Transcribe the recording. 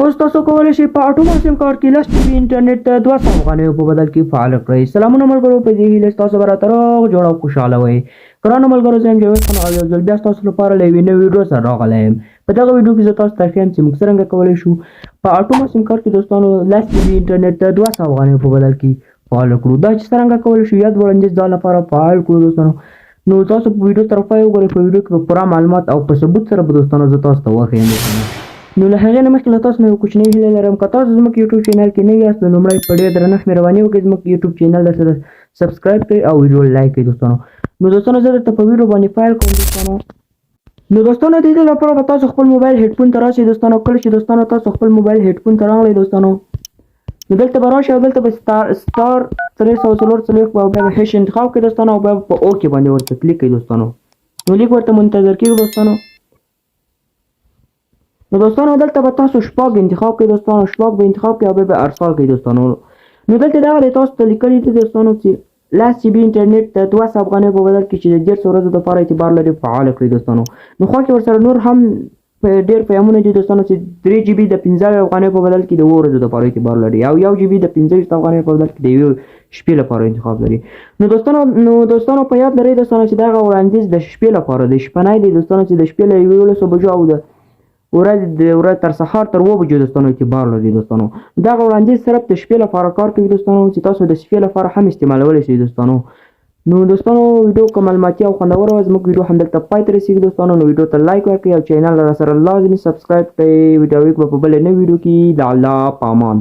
اوس تاسو کولی شئ په اټوما سیم کارت کې 10 GB انټرنیت ته 200 افغانیو په بدل کې فعال کړئ. سلامونه ملګرو، په دې هیله ستاسو به راته روغ جوړ او خوشحاله وئ. ګرانو ملګرو، زه یم جاوید خان او یو ځل بیا ستاسو لپاره له یوې نوې ویډیو سره راغلی یم. په دغه ویډیو کې زه تاسو ته ښیم چې موږ څرنګه کولی شو په اټوما سیم کارت کې دوستانو 10 GB انټرنیت ته 200 افغانیو په بدل کې فعال کړو. دا چې څرنګه کولی شو یاد وړاندیز دا لپاره فعال کړو دوستانو. نو تاسو په ویډیو طرف وګورئ. په ویډیو کې په پوره معلومات او په ثبوت سره به دوستانو زه تاسو ته وښیم دوستانو. نو له هغې نه مخکې له تاسو نه یو کوچنۍ هیله لرم، که تاسو زموږ یوټیوب چینل کې نوي یاست نو لومړی په ډېر درنښت مهرباني وکړئ زموږ یوټیوب چینل درته سبسکرایب کړئ او ویډیو لایک کړئ دوستانو. نو دوستانو زه درته په ویډیو باندې فایل کوم دوستانو. نو دوستانو د دې لپاره به تاسو خپل موبایل هیډفون ته راشئ دوستانو. کله چې دوستانو تاسو خپل موبایل هیډفون ته راغلئ دوستانو، نو دلته به راشئ او دلته به سټار 344 او بیا به هیش انتخاب کړئ دوستانو او بیا په اوکې باندې ورته کلیک کړئ دوستانو. نو لیک ورته منتظر کېږو دوستانو. نو دوستانو دلته به تاسو شپږ انتخاب کړئ دوستانو، شپږ به انتخاب کړئ او بیا به ارسال کړئ دوستانو. نو دلته دغه دی تاسو ته لیکلي دي دوستانو چې 10 GB انټرنیټ د 200 افغانیو په بدل کې چې د 10 ورځو دپاره اعتبار لري فعال کړئ دوستانو. نو خوا کې ورسره نور هم ډېر پیغامونه دي دوستانو چې 3 GB د 15 افغانیو په بدل کې د 2 ورځو دپاره اعتبار لري او 1 GB د 15 افغانیو په بدل کې د 1 شپې لپاره انتخاب لري. نو دوستانو په یاد لرئ دوستانو چې دغه وړاندیز د شپې لپاره د شپنی دی دوستانو چې د شپې له 11 بجو او د ورځ تر سهار تر 2 بجو دوستانو اعتبار لري دوستانو. دغه وړاندیز صرف د شپې لپاره کار کوي دوستانو چې تاسو د شپې لپاره هم استعمالولی شئ دوستانو. نو دوستانو ویډیو که معلوماتي او خوندوره وه، زموږ ویډیو همدلته پای ته رسېږي دوستانو. نو ویډیو ته لایک ورکړئ او چینل راسره لازمي سبسکرایب کړئ. ویډیو به په بلې نوې ویډیو کې د الله په امان.